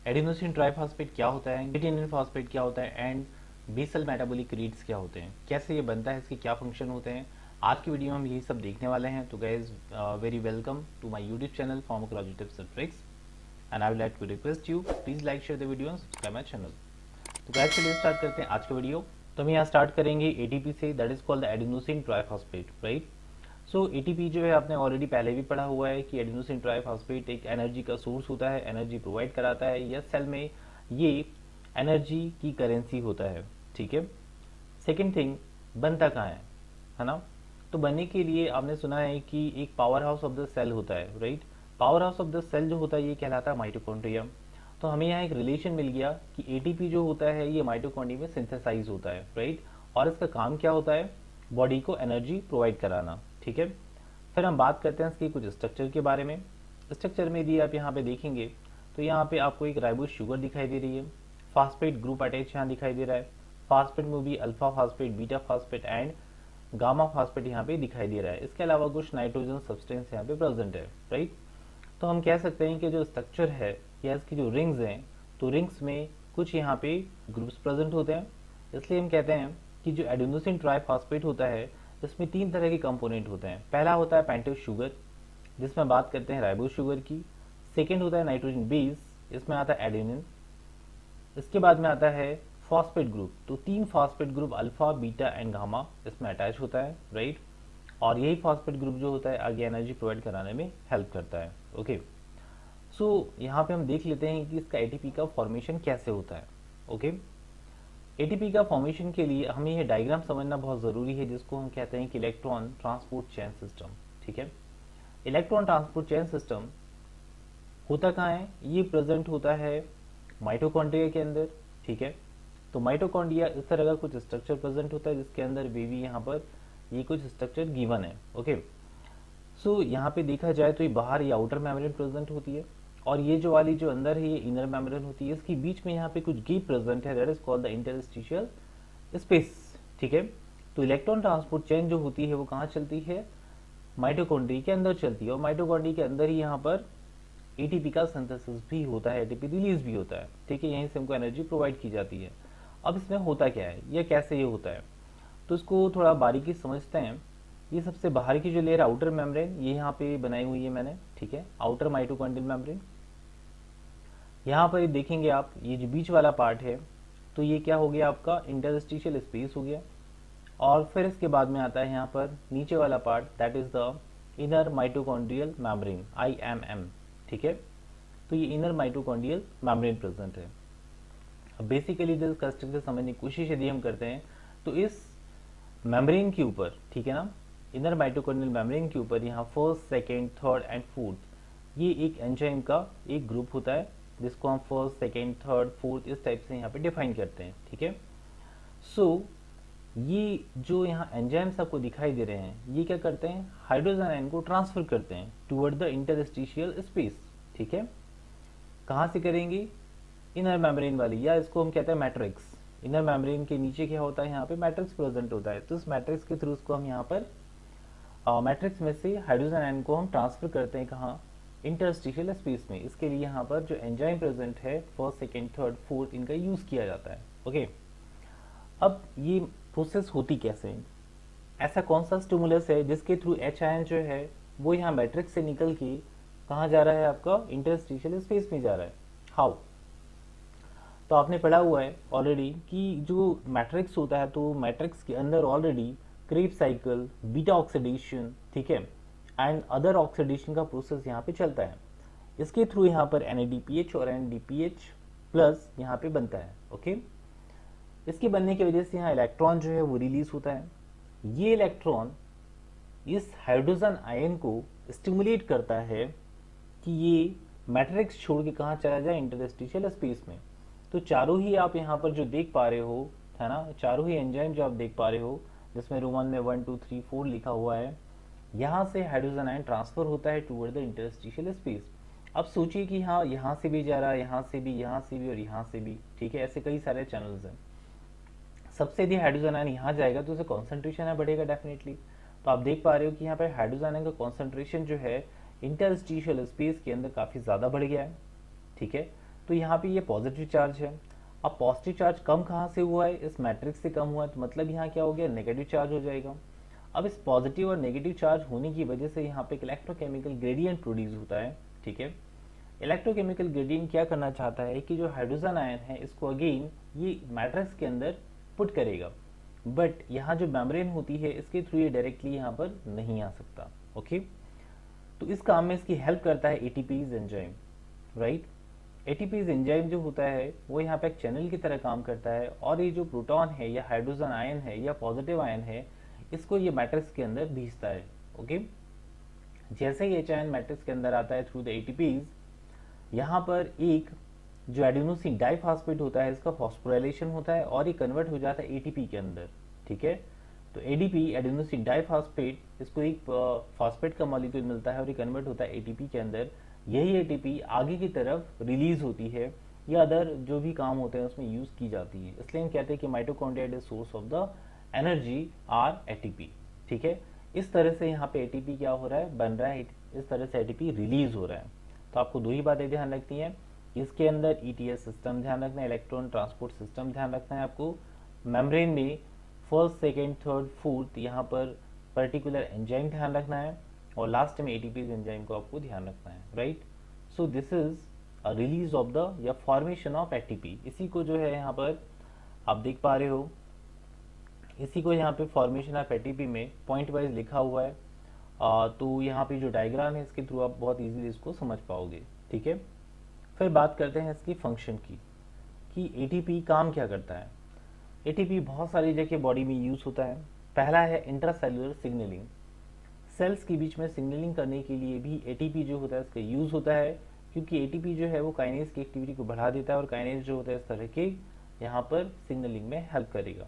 Adenosine triphosphate क्या होता है, ग्लूटामिन फॉस्फेट क्या होता है, एंड बेसल मेटाबॉलिक रेट्स क्या होते हैं, कैसे ये बनता है, इसके क्या फंक्शन होते हैं। आज की वीडियो में हम यही सब देखने वाले हैं। तो guys, very welcome to my YouTube channel pharmacology tips and tricks, and I would like to request you please like share the video and subscribe my channel. तो गाइज चलिए स्टार्ट करते हैं आज का वीडियो। तो हम यहाँ स्टार्ट करेंगे एटीपी से, that is called the adenosine triphosphate, right. So ATP जो है आपने ऑलरेडी पहले भी पढ़ा हुआ है कि एडिनोसिन ट्राइफॉस्फेट एक एनर्जी का सोर्स होता है, एनर्जी प्रोवाइड कराता है, या सेल में ये एनर्जी की करेंसी होता है, ठीक है। सेकेंड थिंग, बनता कहाँ है ना। तो बनने के लिए आपने सुना है कि एक power house of the cell होता है, right. Power house of the cell जो होता है ये कहलाता है माइटोकॉन्ड्रिया। तो हमें यहाँ एक रिलेशन मिल गया कि एटीपी जो होता है ये माइटोकॉन्ड्रिया में सिंथेसाइज होता है, राइट। और इसका काम क्या होता है, बॉडी को एनर्जी प्रोवाइड कराना, ठीक है। फिर हम बात करते हैं इसकी कुछ स्ट्रक्चर के बारे में। स्ट्रक्चर में यदि आप यहाँ पे देखेंगे तो यहाँ पे आपको एक राइबोस शुगर दिखाई दे रही है, फास्फेट ग्रुप अटैच यहाँ दिखाई दे रहा है। फास्फेट में भी alpha phosphate, beta phosphate and gamma phosphate यहाँ पे दिखाई दे रहा है। इसके अलावा कुछ नाइट्रोजन सब्सटेंस यहाँ पे प्रेजेंट है, राइट। तो हम कह सकते हैं कि जो स्ट्रक्चर है या इसकी जो रिंग्स हैं, तो रिंग्स में कुछ यहाँ पे ग्रुप्स प्रेजेंट होते हैं। इसलिए हम कहते हैं कि जो एडेनोसिन ट्राइफॉस्फेट होता है इसमें तीन तरह के कंपोनेंट होते हैं। पहला होता है पेंटोस शुगर, जिसमें बात करते हैं राइबोस शुगर की। सेकेंड होता है नाइट्रोजन बेस, इसमें आता है एडेनिन। इसके बाद में आता है फॉस्फेट ग्रुप, तो तीन phosphate group alpha, beta and gamma इसमें अटैच होता है, राइट। और यही फॉस्फेट ग्रुप जो होता है आगे एनर्जी प्रोवाइड कराने में हेल्प करता है, ओके। सो यहाँ पे हम देख लेते हैं कि इसका एटीपी का फॉर्मेशन कैसे होता है, ओके। एटीपी का फॉर्मेशन के लिए हमें यह डायग्राम समझना बहुत ज़रूरी है, जिसको हम कहते हैं कि इलेक्ट्रॉन ट्रांसपोर्ट चेन सिस्टम, ठीक है। इलेक्ट्रॉन ट्रांसपोर्ट चेन सिस्टम होता कहाँ है, ये प्रेजेंट होता है माइटोकॉन्ड्रिया के अंदर, ठीक है। तो माइटोकॉन्ड्रिया इस तरह का कुछ स्ट्रक्चर प्रेजेंट होता है, जिसके अंदर बेबी यहाँ पर ये कुछ स्ट्रक्चर गिवन है, ओके। सो यहाँ पे देखा जाए तो ये बाहर ये आउटर मेम्ब्रेन प्रेजेंट होती है, और ये जो वाली जो अंदर है ये इनर मेम्ब्रेन होती है। इसके बीच में यहाँ पे कुछ गैप प्रेजेंट है, that is called the interstitial space, ठीक है। तो इलेक्ट्रॉन ट्रांसपोर्ट चेन जो होती है वो कहाँ चलती है, माइटोकॉन्ड्रिया के अंदर चलती है, और माइटोकॉन्ड्रिया के अंदर ही यहाँ पर एटीपी का सिंथेसिस भी होता है, एटीपी रिलीज भी होता है, ठीक है। यहीं से हमको एनर्जी प्रोवाइड की जाती है। अब इसमें होता क्या है, ये कैसे ये होता है, तो इसको थोड़ा बारीकी समझते हैं। ये सबसे बाहर की जो लेयर आउटर मेम्ब्रेन, ये यहाँ पे बनाई हुई है मैंने, ठीक है, आउटर माइटोकॉन्ड्रियल मेम्ब्रेन। यहाँ पर देखेंगे आप, ये जो बीच वाला पार्ट है तो ये क्या हो गया, आपका इंटरस्टिशियल स्पेस हो गया। और फिर इसके बाद में आता है यहाँ पर नीचे वाला part, that is the inner mitochondrial membrane, IMM, ठीक है। तो ये इनर माइटोकॉन्ड्रियल मेम्ब्रेन प्रेजेंट है। अब बेसिकली इसका स्ट्रक्चर समझने की कोशिश यदि हम करते हैं तो इस मेम्ब्रेन के ऊपर, ठीक है ना, इनर माइटोकॉन्ड्रियल मेम्ब्रेन के ऊपर यहाँ first, second, third and fourth ये एक एंजाइम का एक ग्रुप होता है, जिसको हम फर्स्ट, सेकेंड, थर्ड, फोर्थ इस टाइप से यहाँ पे डिफाइन करते हैं, ठीक है। सो ये जो यहाँ एंजाइम्स आपको दिखाई दे रहे हैं ये क्या करते हैं, हाइड्रोजन आयन को ट्रांसफर करते हैं टुवर्ड द इंटरस्टिशियल स्पेस, ठीक है। कहाँ से करेंगे, इनर मेम्ब्रेन वाली, या इसको हम कहते हैं मैट्रिक्स। इनर मेम्ब्रेन के नीचे क्या होता है, यहाँ पे मैट्रिक्स प्रेजेंट होता है, तो इस मैट्रिक्स के थ्रू उसको हम यहाँ पर मैट्रिक्स में से हाइड्रोजन आयन को हम ट्रांसफर करते हैं कहाँ, इंटरस्टिशियल स्पेस में। इसके लिए यहाँ पर जो एंजाइम प्रेजेंट है फर्स्ट, सेकेंड, थर्ड, फोर्थ इनका यूज किया जाता है, ओके। अब ये प्रोसेस होती कैसे है, ऐसा कौन सा स्टिमुलस है जिसके थ्रू एच आयन जो है वो यहाँ मैट्रिक्स से निकल के कहाँ जा रहा है, आपका इंटरस्टिशियल स्पेस में जा रहा है, हाउ। तो आपने पढ़ा हुआ है ऑलरेडी कि जो मैट्रिक्स होता है तो मैट्रिक्स के अंदर already Krebs cycle, beta oxidation, ठीक है, एंड अदर ऑक्सीडेशन का प्रोसेस यहाँ पे चलता है। इसके थ्रू यहाँ पर NADPH और NADPH प्लस यहाँ पे बनता है, ओके। इसके बनने की वजह से यहाँ इलेक्ट्रॉन जो है वो रिलीज होता है। ये इलेक्ट्रॉन इस हाइड्रोजन आयन को स्टिमुलेट करता है कि ये मैट्रिक्स छोड़ के कहाँ चला जाए, इंटरस्टिशियल स्पेस में। तो चारों ही आप यहाँ पर जो देख पा रहे हो, है ना, चारों ही एंजाइम जो आप देख पा रहे हो, जिसमें रोमन में 1 2 3 4 लिखा हुआ है, यहाँ से हाइड्रोजन आयन ट्रांसफर होता है टुवर्ड द इंटरस्टिशियल स्पेस। अब सोचिए कि हाँ यहाँ से भी जा रहा है, यहाँ से भी, यहाँ से भी और यहाँ से भी, ठीक है, ऐसे कई सारे चैनल्स हैं। सबसे यदि हाइड्रोजन आयन यहाँ जाएगा तो उसे कॉन्सेंट्रेशन है बढ़ेगा डेफिनेटली। तो आप देख पा रहे हो कि यहाँ पर हाइड्रोजन आयन का कॉन्सेंट्रेशन जो है इंटरस्टिशियल स्पेस के अंदर काफ़ी ज़्यादा बढ़ गया है, ठीक है। तो यहाँ पे ये पॉजिटिव चार्ज है। अब पॉजिटिव चार्ज कम कहाँ से हुआ है, इस मैट्रिक्स से कम हुआ है, तो मतलब यहाँ क्या हो गया, नेगेटिव चार्ज हो जाएगा। अब इस पॉजिटिव और नेगेटिव चार्ज होने की वजह से यहाँ पे एक इलेक्ट्रोकेमिकल ग्रेडियंट प्रोड्यूस होता है। ठीक है, इलेक्ट्रोकेमिकल ग्रेडियंट क्या करना चाहता है कि जो हाइड्रोजन आयन है इसको अगेन ये मैट्रिक्स के अंदर पुट करेगा, बट यहाँ जो मेम्ब्रेन होती है इसके थ्रू ये डायरेक्टली यहाँ पर नहीं आ सकता। ओके, तो इस काम में इसकी हेल्प करता है ATPs enzyme, right. ATPs enzyme जो होता है वो यहाँ पे एक चैनल की तरह काम करता है, और ये जो प्रोटॉन है या हाइड्रोजन आयन है या पॉजिटिव आयन है इसको ये मैट्रिक्स के अंदर भेजता है। ओके, जैसे ही एच आयन मैट्रिक्स के अंदर आता है थ्रू द एटीपीज, यहाँ पर एक जो एडेनोसिन डाइफॉस्फेट होता है इसका फॉस्फोराइलेशन होता है और ये कन्वर्ट हो जाता है एटीपी के अंदर। ठीक है, तो एडीपी एडेनोसिन डाइफॉस्फेट, इसको एक फॉस्फेट का मॉलिक्यूल मिलता है और ये कन्वर्ट होता है एटीपी के अंदर। यही एटीपी आगे की तरफ रिलीज होती है या अदर जो भी काम होते हैं उसमें यूज की जाती है। इसलिए हम कहते हैं कि mitochondria is source of the energy or ATP. ठीक है, इस तरह से यहाँ पे एटीपी क्या हो रहा है, बन रहा है, इस तरह से एटीपी रिलीज हो रहा है। तो आपको दो ही बातें ध्यान रखनी है, इसके अंदर ईटीएस सिस्टम ध्यान रखना है, इलेक्ट्रॉन ट्रांसपोर्ट सिस्टम ध्यान रखना है आपको। मेम्ब्रेन में फर्स्ट सेकेंड थर्ड फोर्थ यहाँ पर पर्टिकुलर एंजाइम ध्यान रखना है, और लास्ट में एटीपीज एंजाइम को आपको ध्यान रखना है, right. So this is a release of the या फॉर्मेशन ऑफ एटीपी। इसी को जो है यहाँ पर आप देख पा रहे हो, इसी को यहाँ पे फॉर्मेशन ऑफ एटीपी में पॉइंट वाइज लिखा हुआ है। तो यहाँ पे जो डायग्राम है इसके थ्रू आप बहुत इजीली इसको समझ पाओगे। ठीक है, फिर बात करते हैं इसकी फंक्शन की कि एटीपी काम क्या करता है। एटीपी बहुत सारी जगह बॉडी में यूज होता है। पहला है इंट्रासेल्युलर सिग्नलिंग, सेल्स के बीच में सिग्नलिंग करने के लिए भी एटीपी जो होता है इसका यूज होता है, क्योंकि एटीपी जो है वो काइनेज की एक्टिविटी को बढ़ा देता है और काइनेज जो होता है इस तरह के यहाँ पर सिग्नलिंग में हेल्प करेगा।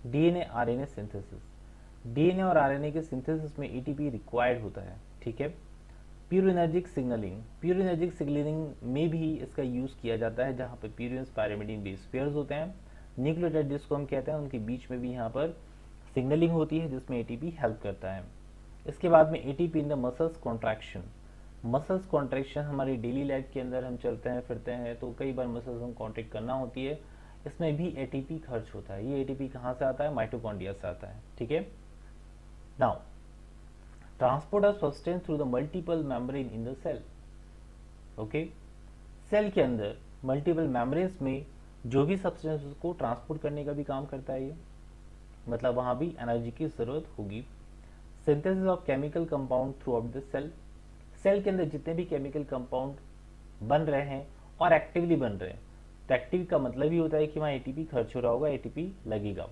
डीएनए आरएनए सिंथेसिस, डीएनए और आरएनए के सिंथेसिस में एटीपी रिक्वायर्ड होता है। ठीक है, प्यूरिनर्जिक सिग्नलिंग, प्यूरिनर्जिक सिग्नलिंग में भी इसका यूज किया जाता है, जहाँ पर प्यूरिन्स पैरामिडिन बेस पेयर्स होते हैं, न्यूक्लियोटाइड जिसको हम कहते हैं, उनके बीच में भी यहाँ पर सिग्नलिंग होती है जिसमें एटीपी हेल्प करता है। इसके बाद में ATP in the muscles contraction, muscles contraction हमारी डेली लाइफ के अंदर हम चलते हैं फिरते हैं तो कई बार मसल्स हम कॉन्ट्रैक्ट करना होती है, इसमें भी एटीपी खर्च होता है। ये एटीपी कहाँ से आता है, माइटोकॉन्ड्रिया से आता है। ठीक है, now transport of substance through the multiple membrane in the cell. Okay, cell के अंदर मल्टीपल मेम्ब्रेन्स में जो भी सब्सटेंस को ट्रांसपोर्ट करने का भी काम करता है ये, मतलब वहाँ भी एनर्जी की जरूरत होगी। Synthesis of chemical compound throughout the cell, cell के अंदर जितने भी केमिकल कंपाउंड बन रहे हैं और एक्टिवली बन रहे हैं, तो एक्टिव का मतलब ही होता है कि वहाँ एटीपी खर्च हो रहा होगा, एटीपी लगेगा।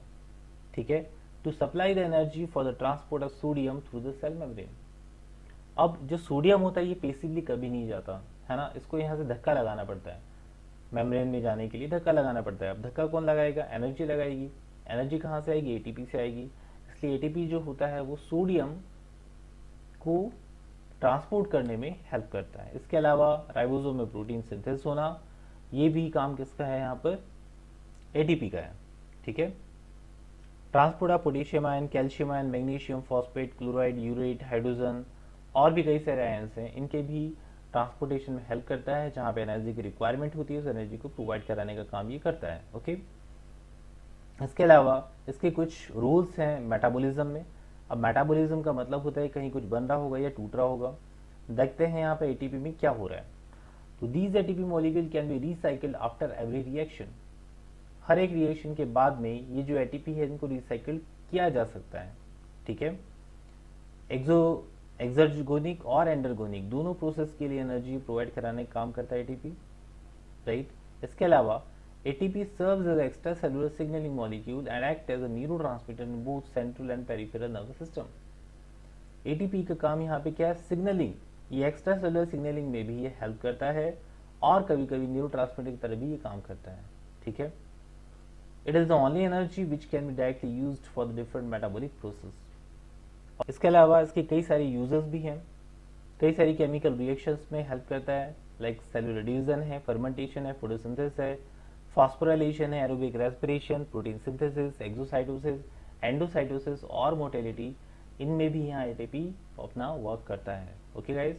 ठीक है, to supply the energy for the transport of sodium through the cell membrane. अब जो सोडियम होता है ये पेसिवली कभी नहीं जाता है ना, इसको यहाँ से धक्का लगाना पड़ता है, मेम्ब्रेन में जाने के लिए धक्का लगाना पड़ता है। अब धक्का कौन लगाएगा, एनर्जी लगाएगी। एनर्जी कहाँ से आएगी, एटीपी से आएगी। इसलिए एटीपी जो होता है वो सोडियम को ट्रांसपोर्ट करने में हेल्प करता है। इसके अलावा राइबोसोम में प्रोटीन सिंथेसिस होना, ये भी काम किसका है, यहाँ पर एटीपी का है। ठीक है, transport of potassium ion, calcium ion, magnesium, phosphate, chloride, urate, hydrogen और भी कई सारे आयन्स हैं, इनके भी ट्रांसपोर्टेशन में हेल्प करता है। जहाँ पे एनर्जी की रिक्वायरमेंट होती है उस एनर्जी को प्रोवाइड कराने का काम ये करता है। ओके, इसके अलावा इसके कुछ रूल्स हैं मेटाबॉलिज्म में। अब मेटाबॉलिज्म का मतलब होता है कहीं कुछ बन रहा होगा या टूट रहा होगा। देखते हैं यहाँ पे एटीपी में क्या हो रहा है। तो these ATP molecule can be recycled after every reaction, हर एक रिएक्शन के बाद में ये जो एटीपी है इनको रिसाइकिल किया जा सकता है। ठीक है, एक्सर्गोनिक और एंडरगोनिक दोनों प्रोसेस के लिए एनर्जी प्रोवाइड कराने का काम करता है एटीपी, राइट। इसके अलावा ATP serves as extra cellular signaling molecule and act as a neurotransmitter in both central and peripheral nervous system. ATP का काम यहाँ पे क्या है, सिग्नलिंग, ये एक्स्ट्रा सेलुलर सिग्नलिंग में भी ये हेल्प करता है और कभी कभी न्यूरोट्रांसमीटर की तरह भी ये काम करता है। ठीक है, it is the only energy which can be directly used for the different metabolic process. इसके अलावा इसके कई सारे यूजेस भी हैं, कई सारी केमिकल रिएक्शंस में हेल्प करता है, लाइक सेलुलर डिवीजन है, फर्मेंटेशन है, फोटोसिंथेसिस है, फॉस्फोराइलेशन है, aerobic respiration, protein synthesis, exocytosis, endocytosis और मोटिलिटी, इनमें भी यहाँ एटीपी अपना वर्क करता है। Okay guys.